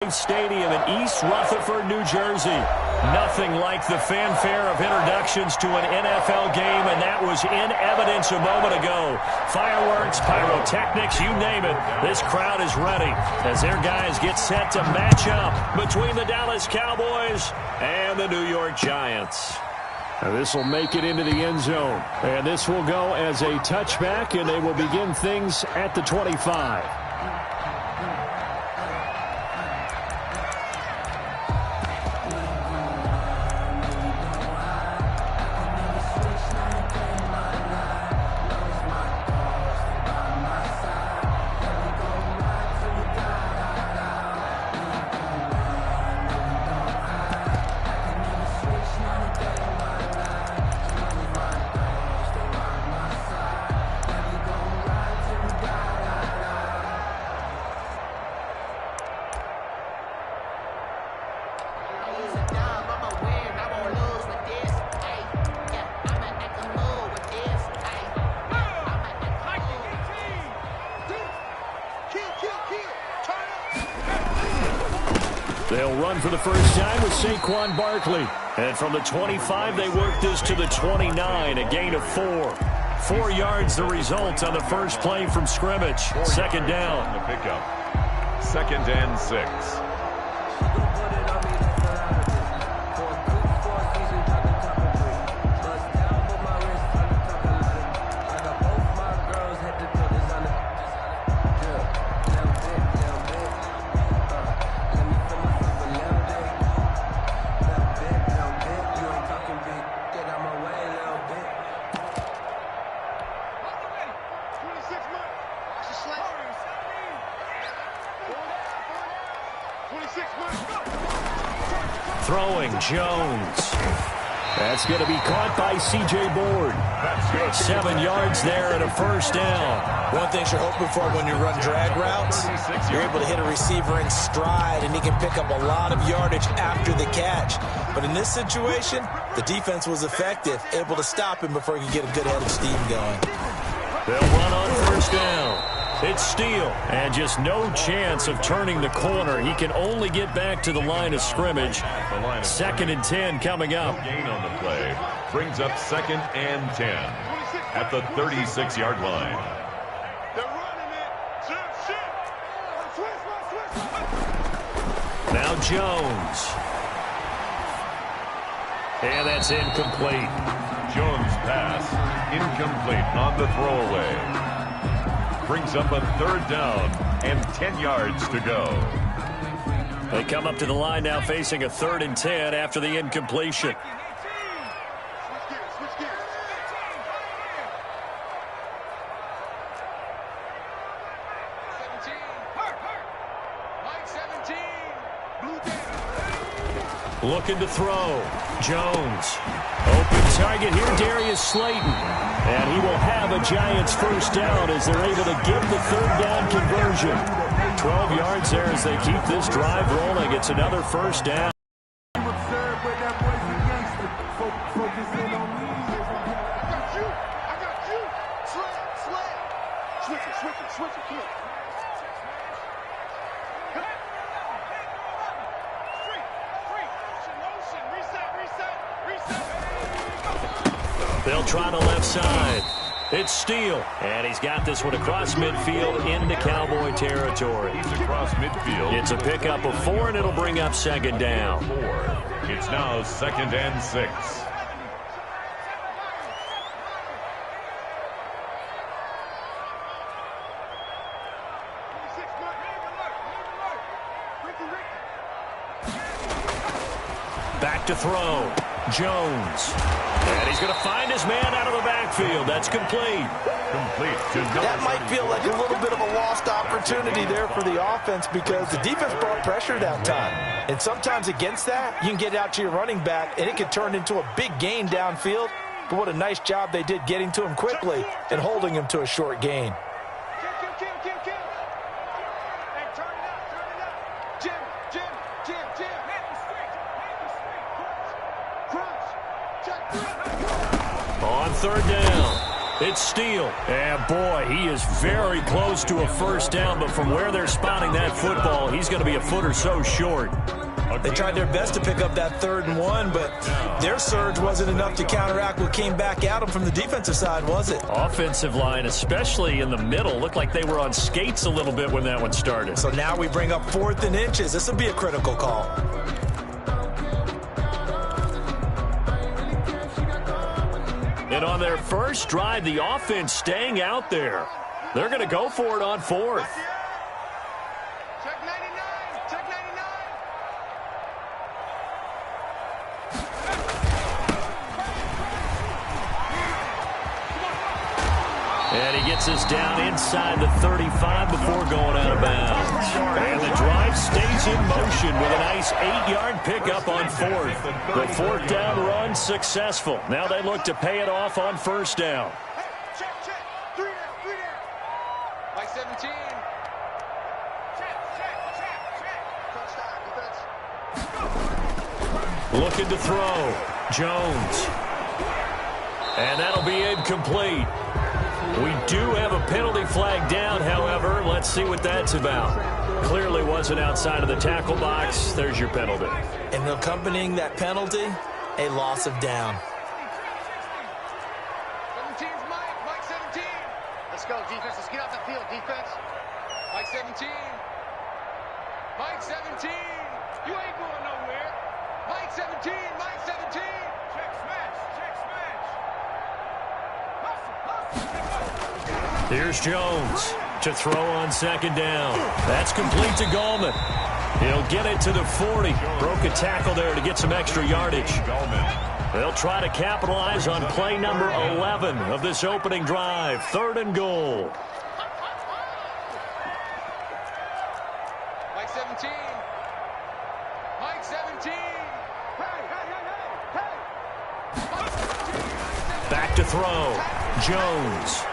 Stadium in East Rutherford, New Jersey. Nothing like the fanfare of introductions to an NFL game, and that was in evidence a moment ago. Fireworks, pyrotechnics, you name it. This crowd is ready as their guys get set to match up between the Dallas Cowboys and the New York Giants. This will make it into the end zone, and this will go as a touchback, and they will begin things at the 25. They'll run for the first time with Saquon Barkley. And from the 25, they work this to the 29, a gain of 4. 4 yards the result on the first play from scrimmage. Second down. The pickup. 2nd and 6. Throwing Jones. That's going to be caught by C.J. Board. 7 yards there and a first down. One thing you're hoping for when you run drag routes, you're able to hit a receiver in stride, and he can pick up a lot of yardage after the catch. But in this situation, the defense was effective, able to stop him before he could get a good head of steam going. They'll run on first down. It's Steele, and just no chance of turning the corner. He can only get back to the line of scrimmage. 2nd and 10 coming up. Gain on the play brings up 2nd and 10 at the 36-yard line. Now Jones. And that's incomplete. Jones' pass incomplete on the throwaway. Brings up a 3rd down and 10 yards to go. They come up to the line now facing a 3rd and 10 after the incompletion. Looking to throw. Jones. Open target here, Darius Slayton. And he will have a Giants first down as they're able to get the 3rd down conversion. 12 yards there as they keep this drive rolling. It's another first down. They'll try the left side. It's Steele. And he's got this one across midfield into Cowboy territory. He's across midfield. It's a pickup of 4, and it'll bring up 2nd down. 4. It's now 2nd and 6. Back to throw. Jones. And he's going to find his man out of the backfield. That's complete. That might feel like a little bit of a lost opportunity there for the offense because the defense brought pressure that time. And sometimes against that, you can get out to your running back, and it can turn into a big gain downfield. But what a nice job they did getting to him quickly and holding him to a short gain. On 3rd down. It's Steele. And, boy, he is very close to a first down, but from where they're spotting that football, he's going to be a foot or so short. They tried their best to pick up that 3rd and 1, but their surge wasn't enough to counteract what came back at them from the defensive side, was it? Offensive line, especially in the middle, looked like they were on skates a little bit when that one started. So now we bring up 4th and inches. This will be a critical call. And on their first drive, the offense staying out there. They're going to go for it on 4th. Check 99. Check 99. And he gets us down inside the 35 before going out of bounds. And the drive stays in motion with a nice 8-yard pickup on 4th. The 4th down run successful. Now they look to pay it off on 1st down. Check, check. 3 down, 3 down. Mike 17. Check, check, check, check. Touchdown, defense. Looking to throw. Jones. And that'll be incomplete. We do have a penalty flag down, however. Let's see what that's about. Clearly wasn't outside of the tackle box. There's your penalty. And accompanying that penalty, a loss of down. 17's Mike. Mike 17. Let's go, defense. Let's get off the field, defense. Mike 17. Mike 17. You ain't going nowhere. Mike 17. Mike 17. Check smash. Check smash. Hustle, hustle. Here's Jones to throw on 2nd down. That's complete to Gallman. He'll get it to the 40. Broke a tackle there to get some extra yardage. They'll try to capitalize on play number 11 of this opening drive. 3rd and goal. Mike 17. Mike 17. Hey, hey, hey, hey. Back to throw. Jones.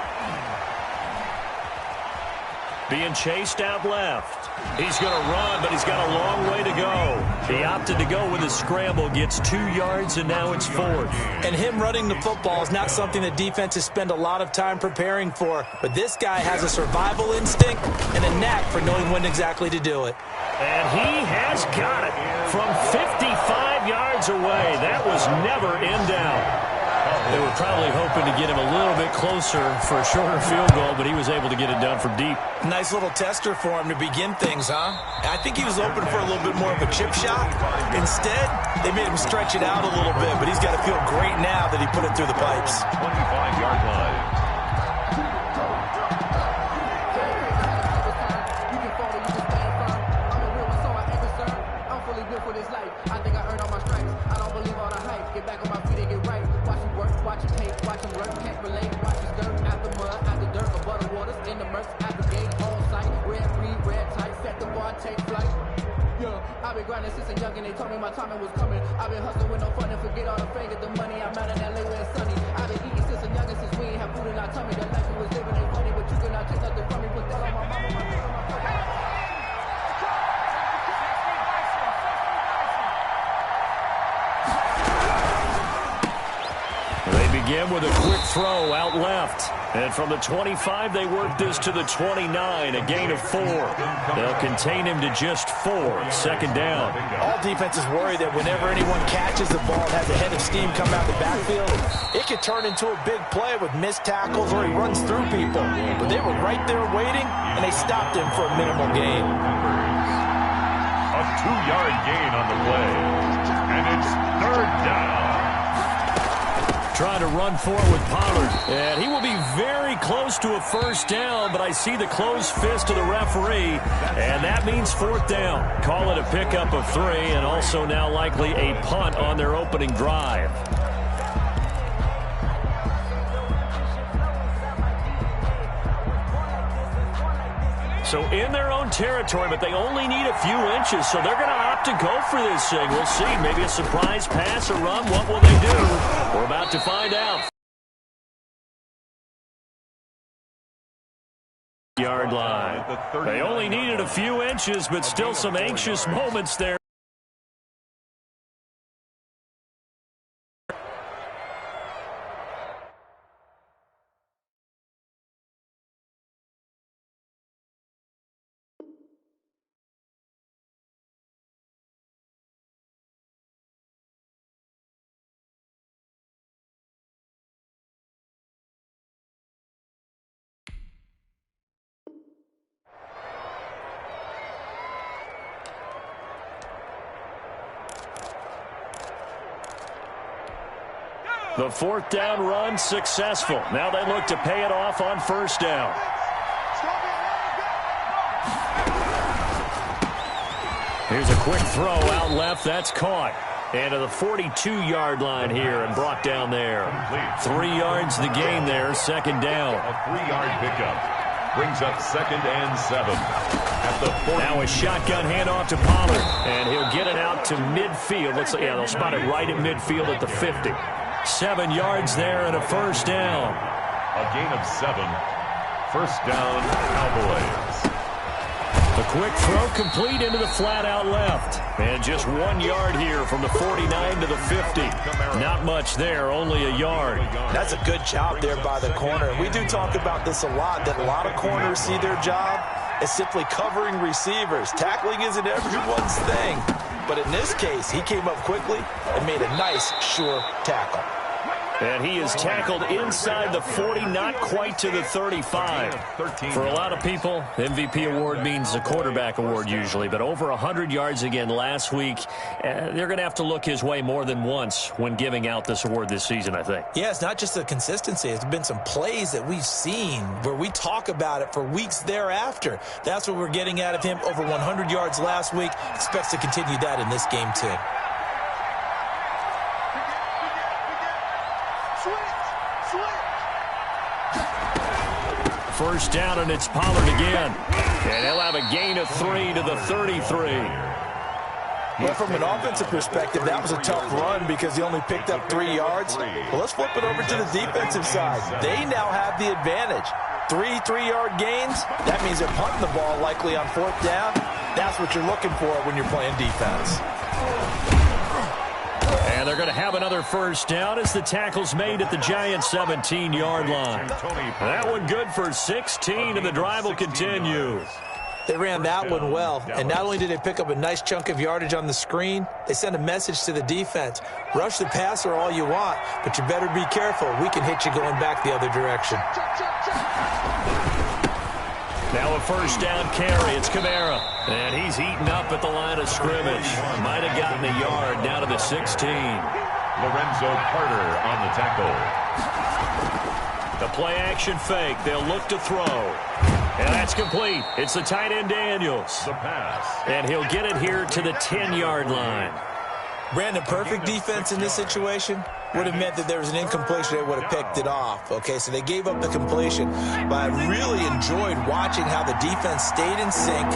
Being chased out left. He's going to run, but he's got a long way to go. He opted to go with his scramble, gets 2 yards, and now it's 4th. And him running the football is not something that defenses spend a lot of time preparing for. But this guy has a survival instinct and a knack for knowing when exactly to do it. And he has got it from 55 yards away. That was never in doubt. They were probably hoping to get him a little bit closer for a shorter field goal, but he was able to get it done from deep. Nice little tester for him to begin things, huh? I think he was open for a little bit more of a chip shot. Instead, they made him stretch it out a little bit, but he's got to feel great now that he put it through the pipes. 25-yard line. I've been grinding since a youngin', they told me my timing was coming. I've been hustling with no fun and forget all the fame, get the money. I'm out in LA where it's sunny. I've been eating since a youngin', since we ain't have food in our tummy. The life we was living ain't funny, but you cannot take nothing from me. Put that on my mama, my nigga, my cousin. They begin with a quick throw out left. And from the 25, they work this to the 29, a gain of 4. They'll contain him to just 4, 2nd down. All defenses worry that whenever anyone catches the ball and has a head of steam come out the backfield, it could turn into a big play with missed tackles or he runs through people. But they were right there waiting, and they stopped him for a minimal gain. A 2-yard gain on the play. And it's 3rd down. Trying to run forward with Pollard. And he will be very close to a first down, but I see the closed fist of the referee, and that means 4th down. Call it a pickup of 3, and also now likely a punt on their opening drive. So in their own territory, but they only need a few inches, so they're going to opt to go for this thing. We'll see. Maybe a surprise pass or run. What will they do? We're about to find out. Yard line. They only needed a few inches, but still some anxious moments there. The fourth down run successful. Now they look to pay it off on first down. Here's a quick throw out left. That's caught. And to the 42-yard line here and brought down there. 3 yards the gain there, second down. A 3-yard pickup brings up 2nd and 7. At the 40. Now a shotgun handoff to Pollard. And he'll get it out to midfield. Yeah, they'll spot it right at midfield at the 50. 7 yards there and a first down. A gain of 7. First down, Cowboys. A quick throw complete into the flat out left. And just 1 yard here from the 49 to the 50. Not much there, only a yard. That's a good job there by the corner. We do talk about this a lot, that a lot of corners see their job as simply covering receivers. Tackling isn't everyone's thing. But in this case, he came up quickly and made a nice, sure tackle. And he is tackled inside the 40, not quite to the 35. For a lot of people, MVP award means a quarterback award usually, but over 100 yards again last week. They're going to have to look his way more than once when giving out this award this season, I think. Yeah, it's not just the consistency. It's been some plays that we've seen where we talk about it for weeks thereafter. That's what we're getting out of him. Over 100 yards last week. Expects to continue that in this game, too. First down, and it's Pollard again. And he'll have a gain of 3 to the 33. Well, from an offensive perspective, that was a tough run because he only picked up 3 yards. Well, let's flip it over to the defensive side. They now have the advantage. 3 3-yard gains, that means they're punting the ball likely on fourth down. That's what you're looking for when you're playing defense. And they're going to have another first down as the tackle's made at the Giants' 17-yard line. That one good for 16, and the drive will continue. They ran that one well, and not only did they pick up a nice chunk of yardage on the screen, they sent a message to the defense. Rush the passer all you want, but you better be careful. We can hit you going back the other direction. Now a first down carry. It's Kamara. And he's eaten up at the line of scrimmage. Might have gotten a yard down to the 16. Lorenzo Carter on the tackle. The play-action fake. They'll look to throw. And that's complete. It's the tight end Daniels. The pass. And he'll get it here to the 10-yard line. Brandon, perfect defense in this situation would have meant that there was an incompletion. They would have picked it off. Okay, so they gave up the completion. But I really enjoyed watching how the defense stayed in sync,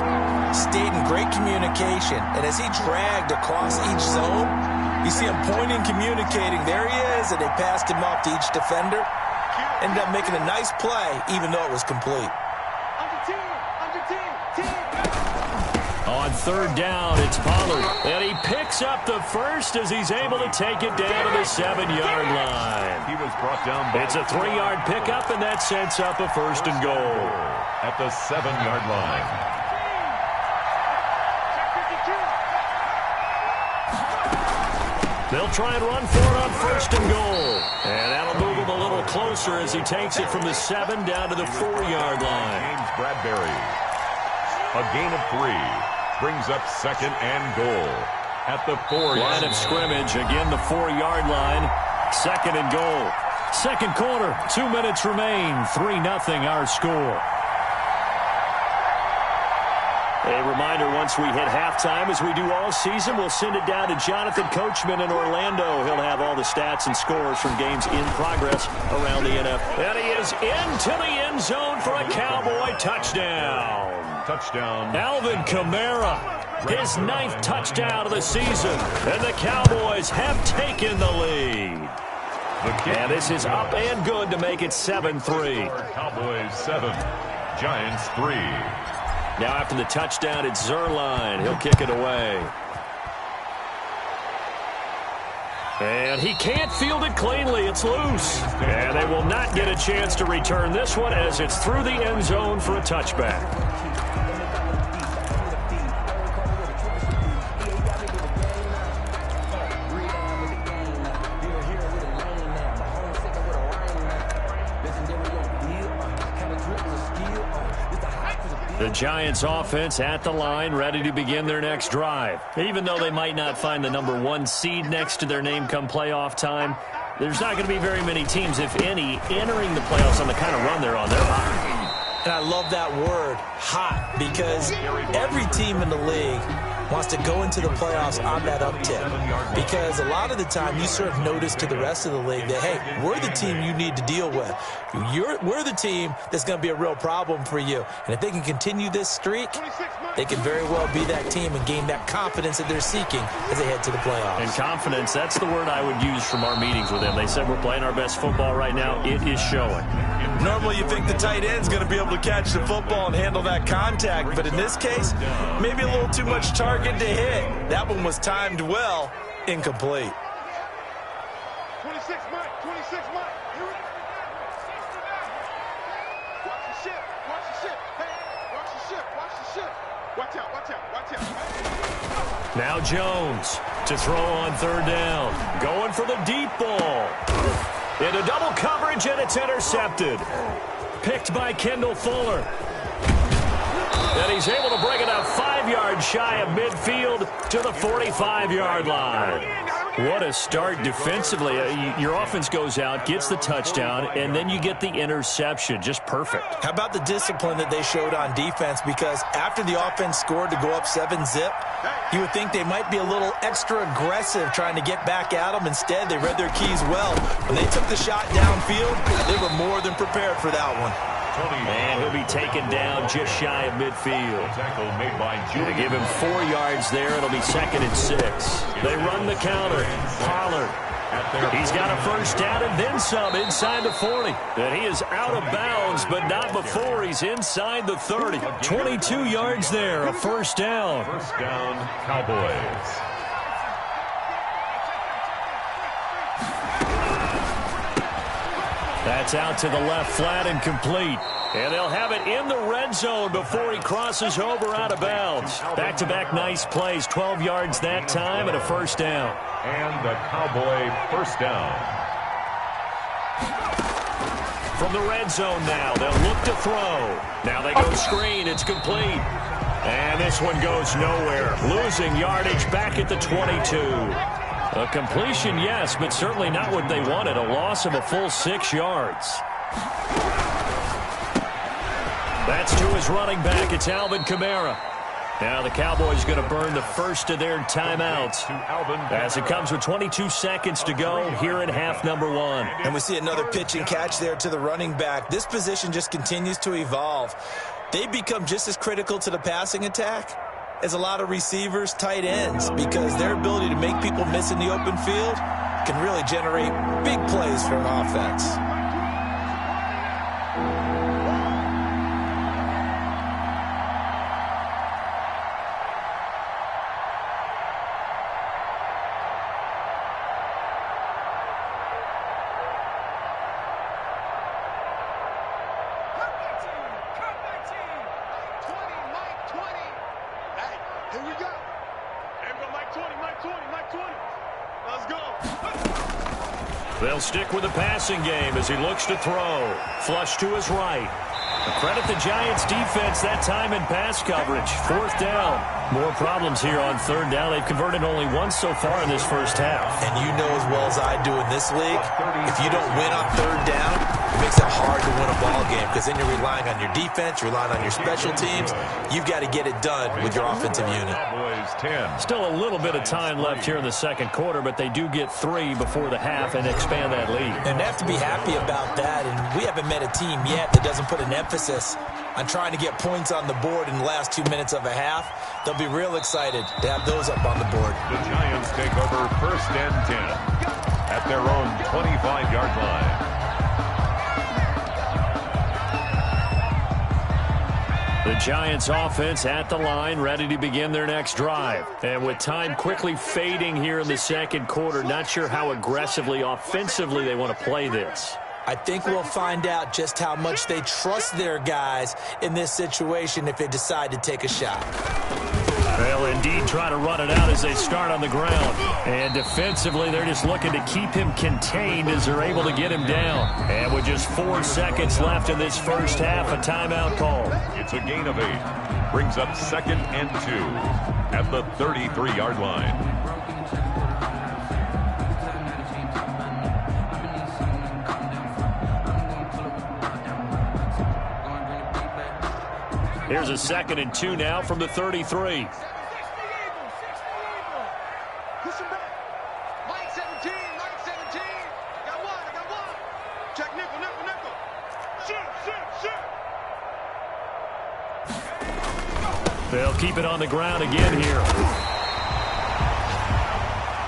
stayed in great communication. And as he dragged across each zone, you see him pointing, communicating. There he is, and they passed him off to each defender. Ended up making a nice play, even though it was complete. On third down, it's Pollard. And he picks up the first as he's able to take it down to the 7-yard line. He was brought down. It's a 3-yard pickup, and that sets up a first and goal. At the 7-yard line. They'll try and run for it on first and goal. And that'll move him a little closer as he takes it from the 7 down to the 4-yard line. James Bradbury. A gain of 3. Brings up 2nd and goal at the 4-yard line of scrimmage. Again, the 4-yard line. 2nd and goal. Second quarter, 2 minutes remain. 3-0 our score. A reminder, once we hit halftime, as we do all season, we'll send it down to Jonathan Coachman in Orlando. He'll have all the stats and scores from games in progress around the NFL. And he is into the end zone for a Cowboy touchdown. Touchdown. Alvin Kamara, his 9th touchdown of the season. And the Cowboys have taken the lead. And this is up and good to make it 7-3. Cowboys 7, Giants 3. Now after the touchdown, it's Zuerlein. He'll kick it away. And he can't field it cleanly. It's loose. And they will not get a chance to return this one as it's through the end zone for a touchback. The Giants offense at the line, ready to begin their next drive. Even though they might not find the #1 seed next to their name come playoff time, there's not going to be very many teams, if any, entering the playoffs on the kind of run they're on. They're hot. And I love that word, hot, because every team in the league wants to go into the playoffs on that uptick. Because a lot of the time you serve notice to the rest of the league that, hey, we're the team you need to deal with. We're the team that's going to be a real problem for you. And if they can continue this streak, they can very well be that team and gain that confidence that they're seeking as they head to the playoffs. And confidence, that's the word I would use from our meetings with them. They said we're playing our best football right now. It is showing. Normally you think the tight end's going to be able to catch the football and handle that contact, but in this case, maybe a little too much target to hit. That one was timed well, incomplete. 26 Mike, 26 Mike. Watch the ship, watch the ship. Hey, watch the ship, watch the ship. Watch out, watch out, watch out. Now Jones to throw on third down. Going for the deep ball. Into double coverage, and it's intercepted. Picked by Kendall Fuller. And he's able to bring it up 5 yards shy of midfield to the 45-yard line. What a start defensively. Your offense goes out, gets the touchdown, and then you get the interception. Just perfect. How about the discipline that they showed on defense? Because after the offense scored to go up 7-zip, you would think they might be a little extra aggressive trying to get back at them. Instead, they read their keys well. When they took the shot downfield, they were more than prepared for that one. And he'll be taken down just shy of midfield. Tackle made by They give him 4 yards there. It'll be 2nd and 6. They run the counter. Pollard. He's got a first down and then some inside the 40. And he is out of bounds, but not before he's inside the 30. 22 yards there, a first down. First down, Cowboys. That's out to the left flat and complete. And they'll have it in the red zone before he crosses over out of bounds. Back-to-back nice plays, 12 yards that time and a first down. And the Cowboy first down. From the red zone now, they'll look to throw. Now they go screen, it's complete. And this one goes nowhere. Losing yardage back at the 22. A completion, yes, but certainly not what they wanted. A loss of a full 6 yards. That's to his running back. It's Alvin Kamara. Now the Cowboys going to burn the first of their timeouts as it comes with 22 seconds to go here in half number 1. And we see another pitch and catch there to the running back. This position just continues to evolve. They become just as critical to the passing attack as a lot of receivers, tight ends, because their ability to make people miss in the open field can really generate big plays for an offense. They'll stick with the passing game as he looks to throw. Flush to his right. Credit the Giants defense that time in pass coverage. 4th down. More problems here on 3rd down. They've converted only once so far in this first half. And you know as well as I do in this league, if you don't win on 3rd down, it makes it hard to win a ball game because then you're relying on your defense, you're relying on your special teams. You've got to get it done with your offensive unit. Still a little bit of time left here in the 2nd quarter, but they do get 3 before the half and expand that lead. And they have to be happy about that. And we haven't met a team yet that doesn't put an emphasis on trying to get points on the board in the last 2 minutes of a half. They'll be real excited to have those up on the board. The Giants take over 1st and 10 at their own 25-yard line. The Giants offense at the line, ready to begin their next drive. And with time quickly fading here in the 2nd quarter, not sure how aggressively, offensively they want to play this. I think we'll find out just how much they trust their guys in this situation if they decide to take a shot. They'll indeed try to run it out as they start on the ground. And defensively, they're just looking to keep him contained as they're able to get him down. And with just 4 seconds left in this first half, a timeout call. It's a gain of 8. Brings up 2nd and 2 at the 33-yard line. Here's a 2nd and 2 now from the 33. They'll keep it on the ground again here.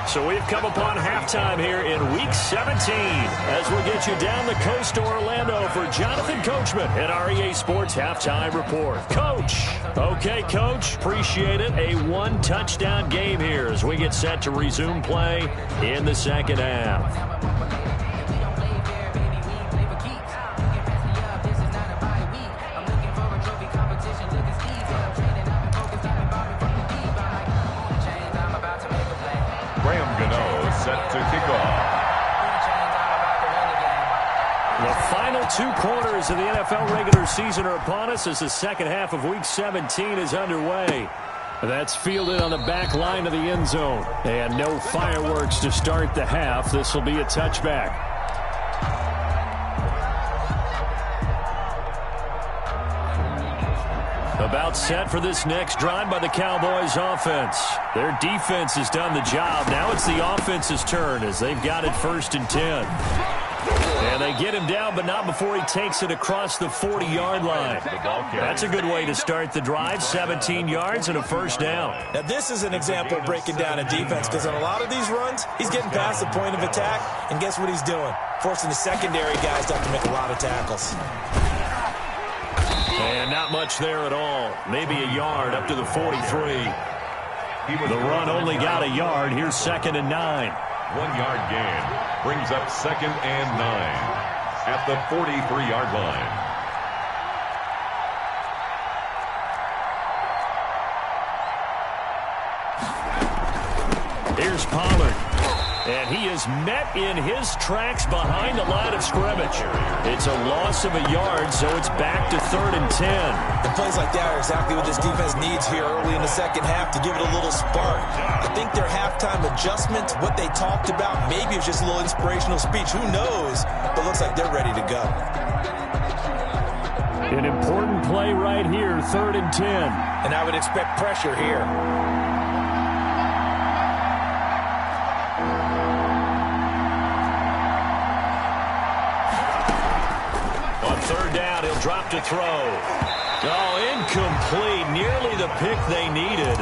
So we've come upon halftime here in Week 17 as we'll get you down the coast to Orlando for Jonathan Coachman at our EA Sports Halftime Report. Coach. Okay, Coach. Appreciate it. A one-touchdown game here as we get set to resume play in the second half. Set to kick off. The final 2 quarters of the NFL regular season are upon us as the second half of Week 17 is underway. That's fielded on the back line of the end zone. And no fireworks to start the half. This will be a touchback. About set for this next drive by the Cowboys offense. Their defense has done the job. Now it's the offense's turn as they've got it 1st and 10. And they get him down, but not before he takes it across the 40-yard line. That's a good way to start the drive. 17 yards and a 1st down. Now this is an example of breaking down a defense because on a lot of these runs, he's getting past the point of attack. And guess what he's doing? Forcing the secondary guys to have to make a lot of tackles. And not much there at all. Maybe a yard up to the 43. The run only got a yard. Here's 2nd and 9. 1-yard gain brings up 2nd and 9 at the 43-yard line. Here's Pollard. And he is met in his tracks behind the line of scrimmage. It's a loss of a yard, so it's back to 3rd and 10. And plays like that are exactly what this defense needs here early in the second half to give it a little spark. I think their halftime adjustment, what they talked about, maybe it was just a little inspirational speech. Who knows? But it looks like they're ready to go. An important play right here, 3rd and 10. And I would expect pressure here. Third down, he'll drop to throw. Oh, incomplete. Nearly the pick they needed.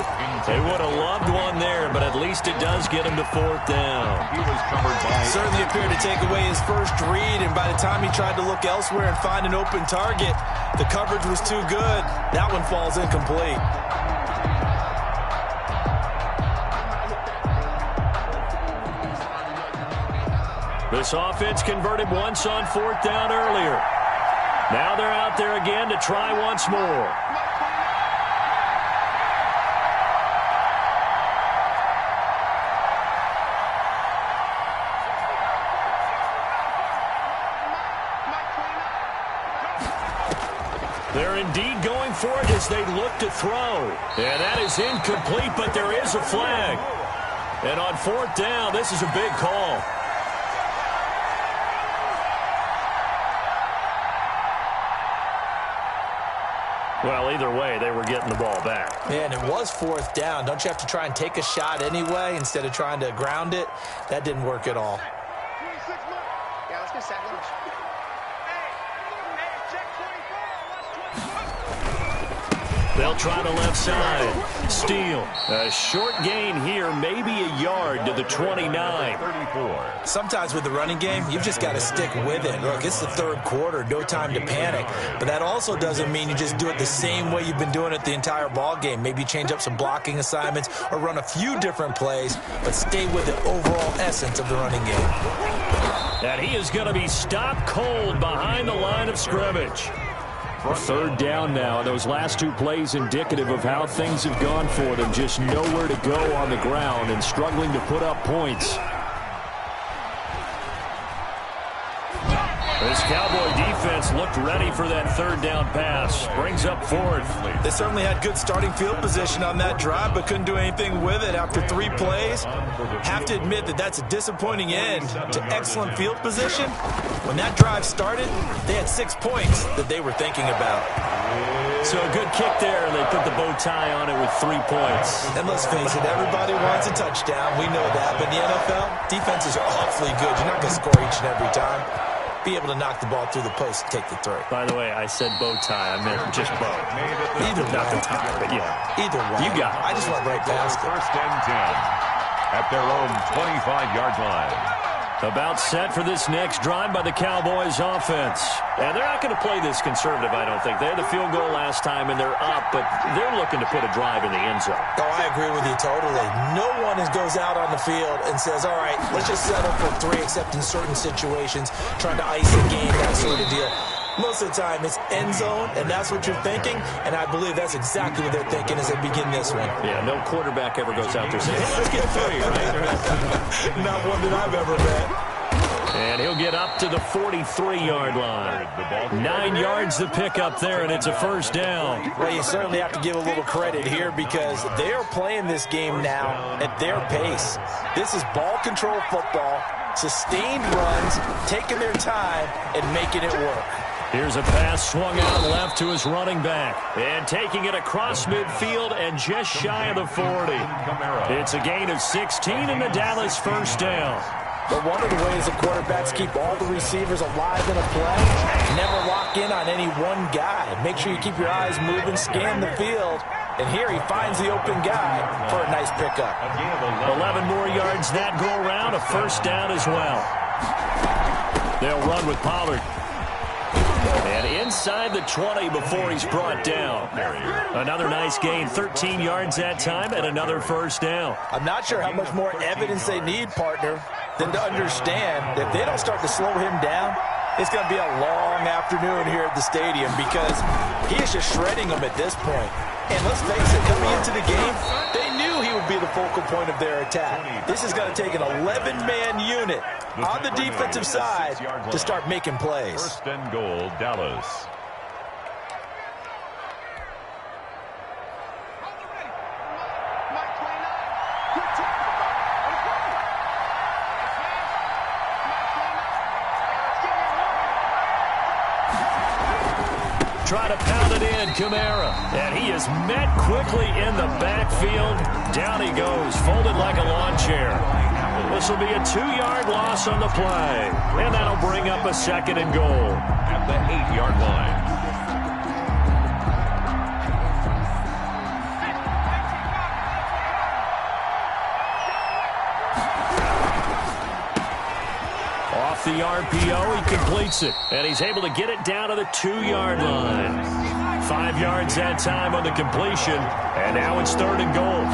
They would have loved one there, but at least it does get him to 4th down. He was covered by... Certainly appeared to take away his first read, and by the time he tried to look elsewhere and find an open target, the coverage was too good. That one falls incomplete. This offense converted once on 4th down earlier. Now they're out there again to try once more. They're indeed going for it as they look to throw. And that is incomplete, but there is a flag. And on 4th down, this is a big call. Well, either way, they were getting the ball back. Yeah, and it was 4th down. Don't you have to try and take a shot anyway instead of trying to ground it? That didn't work at all. Yeah, let's get set. They'll try the left side. Steele. A short gain here, maybe a yard to the 29. 34. Sometimes with the running game, you've just got to stick with it. Look, it's the 3rd quarter, no time to panic. But that also doesn't mean you just do it the same way you've been doing it the entire ball game. Maybe change up some blocking assignments or run a few different plays, but stay with the overall essence of the running game. And he is going to be stopped cold behind the line of scrimmage. 3rd down now. Those last 2 plays indicative of how things have gone for them. Just nowhere to go on the ground and struggling to put up points. This Cowboy defense looked ready for that 3rd down pass. Brings up 4th. They certainly had good starting field position on that drive, but couldn't do anything with it after 3 plays. Have to admit that that's a disappointing end to excellent field position. When that drive started, they had 6 points that they were thinking about. So a good kick there, and they put the bow tie on it with 3 points. And let's face it, everybody wants a touchdown. We know that. But in the NFL, defenses are awfully good. You're not going to score each and every time. Be able to knock the ball through the post and take the throw. By the way, I said bow tie. I meant just bow. Either way. Not the tie, but yeah. Either way. You got it. I just went right past it. First and 10 at their own 25-yard line. About set for this next drive by the Cowboys offense. And they're not going to play this conservative, I don't think. They had the field goal last time, and they're up, but they're looking to put a drive in the end zone. Oh, I agree with you totally. No one goes out on the field and says, all right, let's just settle for 3, except in certain situations, trying to ice a game, that sort of deal. Most of the time, it's end zone, and that's what you're thinking, and I believe that's exactly what they're thinking as they begin this one. Yeah, no quarterback ever goes out there saying, hey, let's get 3, right? Not one that I've ever met. And he'll get up to the 43-yard line. 9 yards to pick up there, and it's a first down. Well, you certainly have to give a little credit here because they are playing this game now at their pace. This is ball control football, sustained runs, taking their time, and making it work. Here's a pass swung out left to his running back. And taking it across midfield and just shy of the 40. It's a gain of 16 and the Dallas first down. But one of the ways the quarterbacks keep all the receivers alive in a play, never lock in on any one guy. Make sure you keep your eyes moving, scan the field. And here he finds the open guy for a nice pickup. 11 more yards that go around, a first down as well. They'll run with Pollard. And inside the 20 before he's brought down. Another nice gain, 13 yards that time, and another first down. I'm not sure how much more evidence they need, partner, than to understand that if they don't start to slow him down, it's going to be a long afternoon here at the stadium because he is just shredding them at this point. And let's face it, coming into the game, they knew he would be the focal point of their attack. This is going to take an 11-man unit on the defensive side to start making plays. First and goal, Dallas. Try to pound it in, Kamara. And he is met quickly in the backfield. Down he goes, folded like a lawn chair. This will be a 2-yard loss on the play. And that'll bring up a second and goal. At the 8-yard line. Off the RPO, he completes it. And he's able to get it down to the 2-yard line. 5 yards that time on the completion. And now it's third and goal.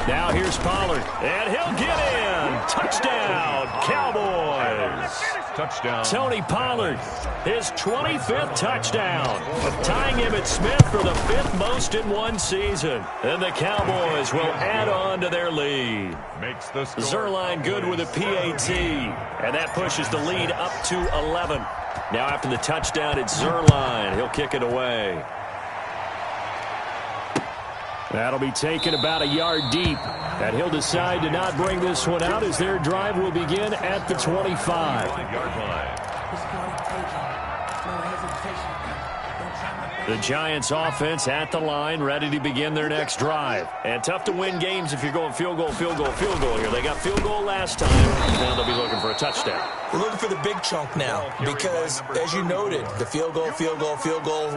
Now here's Pollard. And he'll get in. Touchdown, Cowboys. Touchdown. Tony Pollard, his 25th touchdown. Tying Emmitt Smith for the 5th most in one season. And the Cowboys will add on to their lead. Makes the score. Zuerlein good with a PAT. And that pushes the lead up to 11. Now after the touchdown, it's Zuerlein. He'll kick it away. That'll be taken about a yard deep. And he'll decide to not bring this one out as their drive will begin at the 25. 5-yard line. The Giants offense at the line, ready to begin their next drive. And tough to win games if you're going field goal, field goal, field goal here. They got field goal last time. Now they'll be looking for a touchdown. We're looking for the big chunk now because, as you noted, the field goal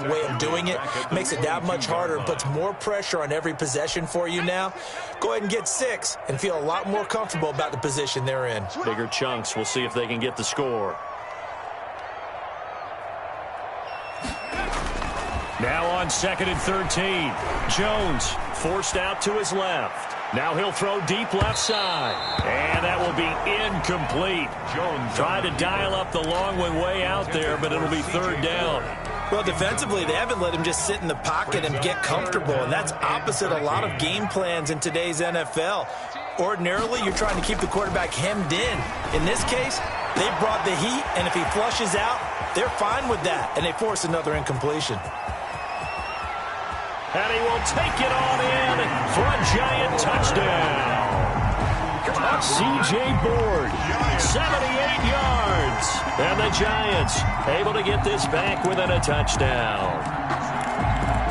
way of doing it makes it that much harder and puts more pressure on every possession for you now. Go ahead and get 6 and feel a lot more comfortable about the position they're in. Bigger chunks. We'll see if they can get the score. Now on 2nd and 13. Jones forced out to his left. Now he'll throw deep left side. And that will be incomplete. Jones tried to dial up the long one way out there, but it'll be third down. Well, defensively, they haven't let him just sit in the pocket and get comfortable, and that's opposite a lot of game plans in today's NFL. Ordinarily, you're trying to keep the quarterback hemmed in. In this case, they brought the heat, and if he flushes out, they're fine with that, and they force another incompletion. And he will take it on in for a Giant touchdown. C.J. Board, 78 yards. And the Giants able to get this back within a touchdown.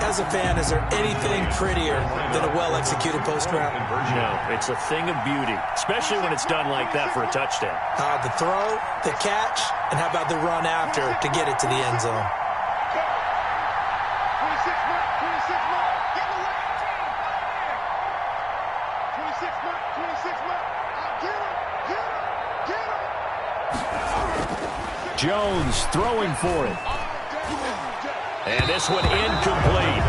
as a fan, is there anything prettier than a well-executed post route? No, it's a thing of beauty, especially when it's done like that for a touchdown. The throw, the catch, and how about the run after to get it to the end zone? Jones throwing for it. And this one incomplete.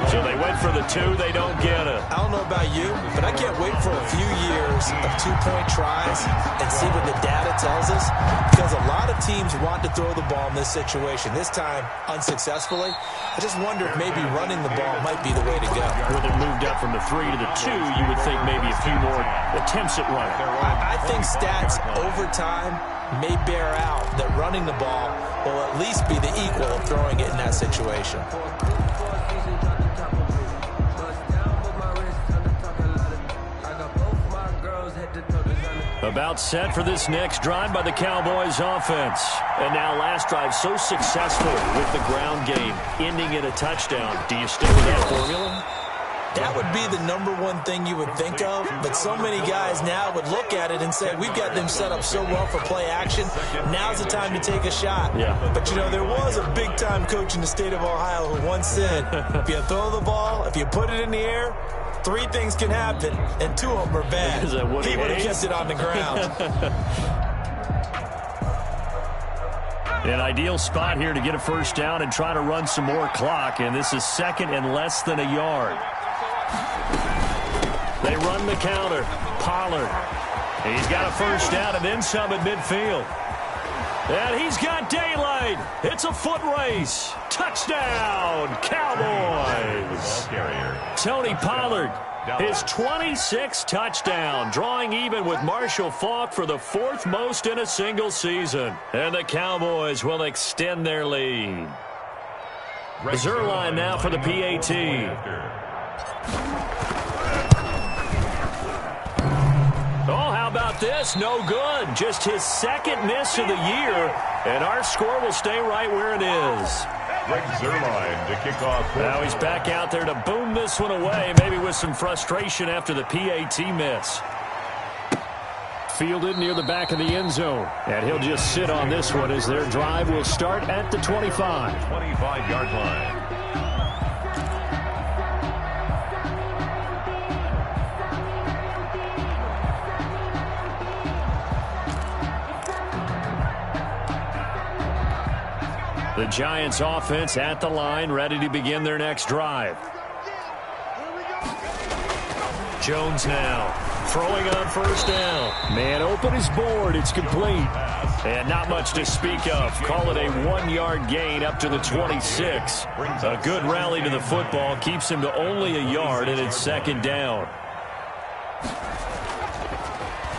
So they went for the 2. They don't get it. I don't know about you, but I can't wait for a few years of 2-point tries and see what the data tells us, because a lot of teams want to throw the ball in this situation. This time, unsuccessfully. I just wonder if maybe running the ball might be the way to go. With it moved up from the 3 to the 2, you would think maybe a few more attempts at running. I think stats over time may bear out that running the ball will at least be the equal of throwing it in that situation. About set for this next drive by the Cowboys offense. And now last drive so successful with the ground game, ending in a touchdown. Do you stick with that formula? That would be the #1 thing you would think of, but so many guys now would look at it and say, we've got them set up so well for play action, now's the time to take a shot. Yeah. But, you know, there was a big-time coach in the state of Ohio who once said, if you throw the ball, if you put it in the air, 3 things can happen, and 2 of them are bad. Is that what he would have kept it on the ground. An ideal spot here to get a first down and try to run some more clock, and this is second and less than a yard. They run the counter. Pollard. He's got a first down and then some at midfield. And he's got daylight. It's a foot race. Touchdown, Cowboys. Tony Pollard, his 26th touchdown, drawing even with Marshall Faulk for the 4th most in a single season. And the Cowboys will extend their lead. Zerline now for the PAT. Oh, how about this? No good. Just his 2nd miss of the year, and our score will stay right where it is. Greg Zerline to kick off. Now he's back out there to boom this one away, maybe with some frustration after the PAT miss. Fielded near the back of the end zone, and he'll just sit on this one as their drive will start at the 25. 25-yard line. The Giants offense at the line, ready to begin their next drive. Jones now throwing on first down. Man open his board. It's complete. And not much to speak of. Call it a 1-yard gain up to the 26. A good rally to the football. Keeps him to only a yard, and it's 2nd down.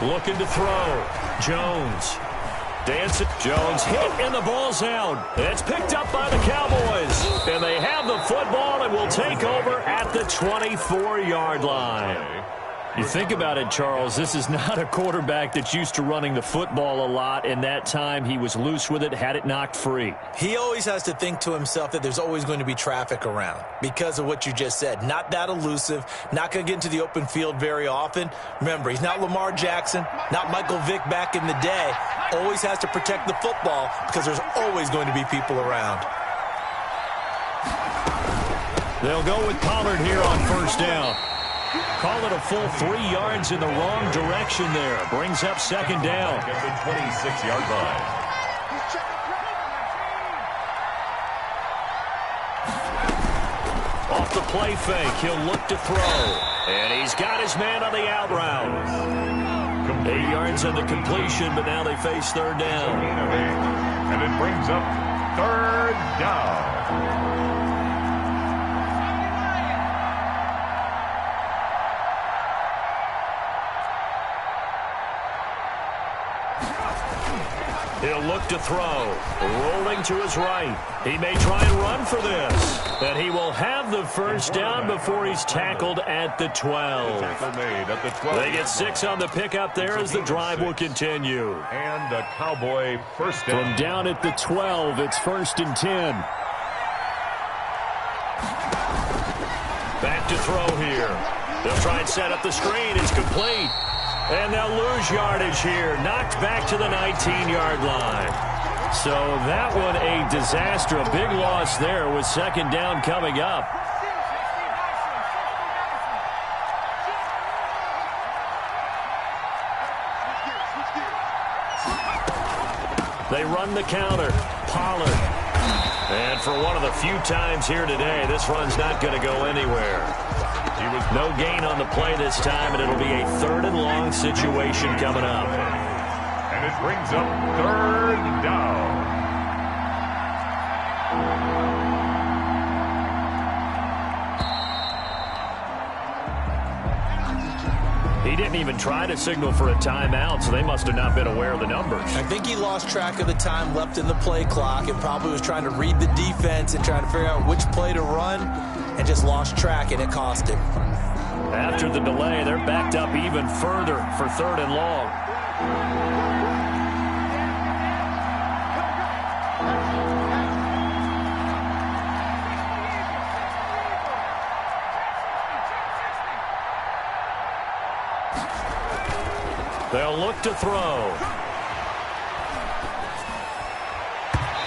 Looking to throw. Jones. Dancing. Jones hit, and the ball's out. It's picked up by the Cowboys. And they have the football and will take over at the 24-yard line. You think about it, Charles, this is not a quarterback that's used to running the football a lot, and that time he was loose with it, had it knocked free. He always has to think to himself that there's always going to be traffic around because of what you just said. Not that elusive, not going to get into the open field very often. Remember, he's not Lamar Jackson, not Michael Vick back in the day. Always has to protect the football because there's always going to be people around. They'll go with Pollard here on first down. Call it a full 3 yards in the wrong direction there. Brings up 2nd down. At the 26-yard line. Off the play fake, he'll look to throw. And he's got his man on the out route. 8 yards on the completion, but now they face 3rd down. And it brings up 3rd down. He'll look to throw. Rolling to his right. He may try and run for this. And he will have the first down before he's tackled at the 12. They get 6 on the pickup there as the drive will continue. And a Cowboy first down. From down at the 12, it's 1st and 10. back to throw here. They'll try and set up the screen. It's complete. And they'll lose yardage here. Knocked back to the 19-yard line. So that one a disaster. A big loss there with second down coming up. They run the counter. Pollard. And for one of the few times here today, this run's not going to go anywhere. He was no gain on the play this time, and it'll be a 3rd and long situation coming up. And it brings up 3rd down. He didn't even try to signal for a timeout, so they must have not been aware of the numbers. I think he lost track of the time left in the play clock and probably was trying to read the defense and trying to figure out which play to run and just lost track, and it cost him. After the delay, they're backed up even further for 3rd and long. They'll look to throw.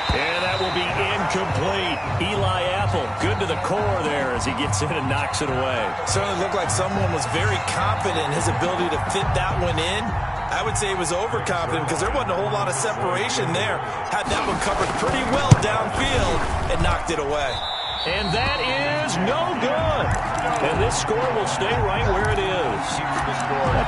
And that will be incomplete. Eli Apple, good to the core there as he gets in and knocks it away. Certainly looked like someone was very confident in his ability to fit that one in. I would say he was overconfident because there wasn't a whole lot of separation there. Had that one covered pretty well downfield and knocked it away. And that is no good. And this score will stay right where it is.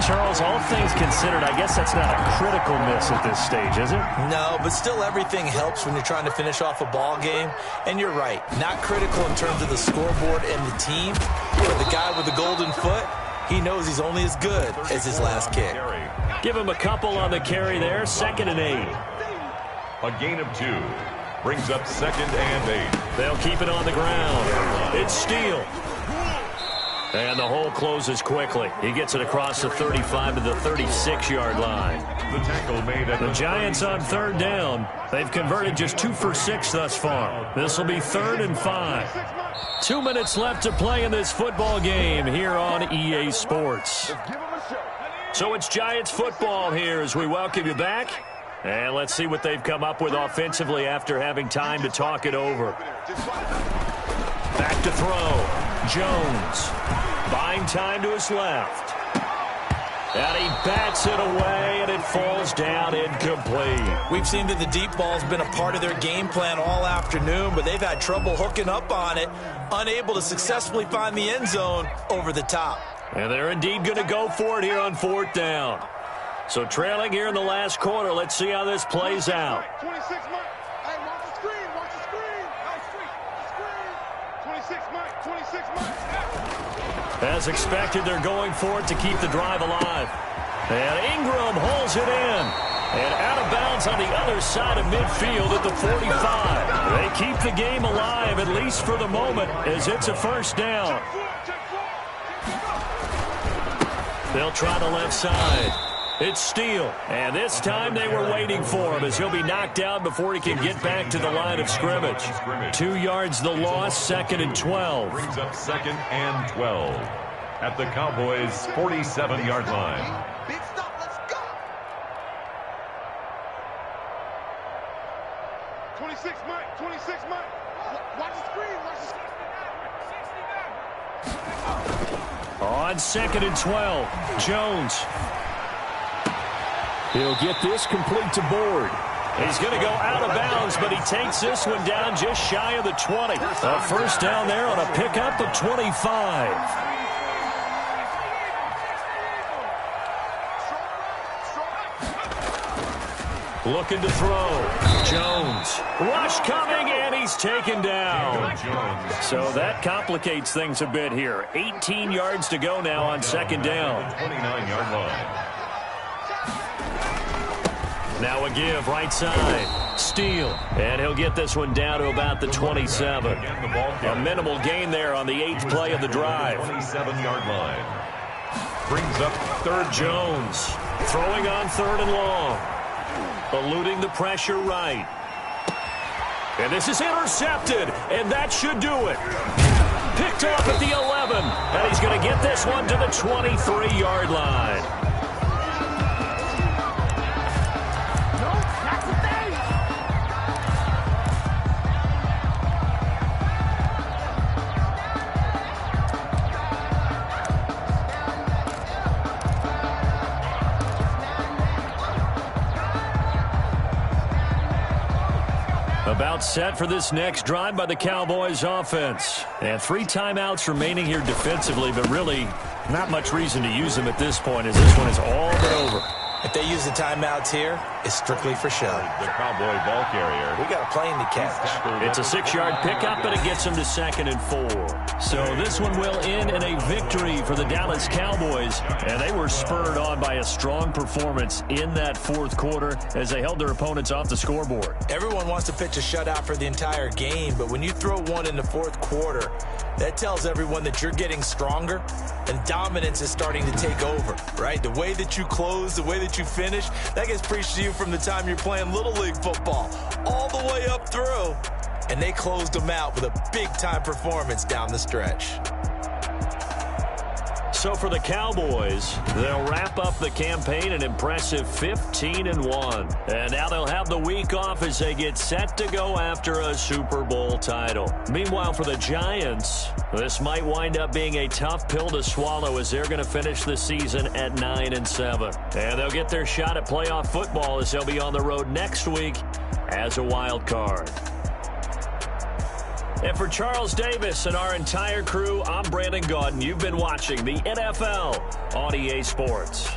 Charles, all things considered, I guess that's not a critical miss at this stage, is it? No, but still everything helps when you're trying to finish off a ball game. And you're right, not critical in terms of the scoreboard and the team. But the guy with the golden foot, he knows he's only as good as his last kick. Give him a couple on the carry there, 2nd and 8. A gain of 2. Brings up 2nd and 8. They'll keep it on the ground. It's Steele. And the hole closes quickly. He gets it across the 35 to the 36-yard line. The tackle made at the Giants on 3rd down. They've converted just 2 for 6 thus far. This will be 3rd and 5. 2 minutes left to play in this football game here on EA Sports. So it's Giants football here as we welcome you back. And let's see what they've come up with offensively after having time to talk it over. Back to throw. Jones. Buying time to his left. And he bats it away, and it falls down incomplete. We've seen that the deep ball's been a part of their game plan all afternoon, but they've had trouble hooking up on it, unable to successfully find the end zone over the top. And they're indeed going to go for it here on 4th down. So trailing here in the last quarter, let's see how this plays out. 26 Mike. Hey, watch the screen. Watch the screen. Screen. 26 Mike. 26 Mike. As expected, they're going for it to keep the drive alive. And Ingram holds it in. And out of bounds on the other side of midfield at the 45. They keep the game alive, at least for the moment, as it's a 1st down. They'll try the left side. It's Steele, and this time they were waiting for him as he'll be knocked out before he can get back to the line of scrimmage. 2 yards the loss, 2nd and 12. Brings up 2nd and 12 at the Cowboys' 47-yard line. Big stop, let's go. 26 Mike, 26 Mike. Watch the screen, watch the screen. On 2nd and 12, Jones. He'll get this complete to Board. He's going to go out of bounds, but he takes this one down just shy of the 20. A 1st down there on a pickup of 25. Looking to throw. Jones. Rush coming, and he's taken down. So that complicates things a bit here. 18 yards to go now on 2nd down. 29-yard line. Now a give, right side. Steele. And he'll get this one down to about the 27. A minimal gain there on the 8th play of the drive. 27-yard line. Brings up 3rd. Jones. Throwing on 3rd and long. Eluding the pressure right. And this is intercepted. And that should do it. Picked off at the 11. And he's going to get this one to the 23-yard line. About set for this next drive by the Cowboys offense. And 3 timeouts remaining here defensively, but really not much reason to use them at this point as this one is all but over. If they use the timeouts here, it's strictly for show. The Cowboy ball carrier. We got a plane to catch. It's a 6-yard pickup, but it gets them to 2nd and 4. So this one will end in a victory for the Dallas Cowboys. And they were spurred on by a strong performance in that 4th quarter as they held their opponents off the scoreboard. Everyone wants to pitch a shutout for the entire game, but when you throw one in the 4th quarter, that tells everyone that you're getting stronger and dominance is starting to take over, right? The way that you close, the way that you finish, that gets preached to you from the time you're playing Little League football all the way up through. And they closed them out with a big-time performance down the stretch. So for the Cowboys, they'll wrap up the campaign an impressive 15-1. And now they'll have the week off as they get set to go after a Super Bowl title. Meanwhile, for the Giants, this might wind up being a tough pill to swallow as they're going to finish the season at 9-7. And they'll get their shot at playoff football as they'll be on the road next week as a wild card. And for Charles Davis and our entire crew, I'm Brandon Gaudin. You've been watching the NFL on EA Sports.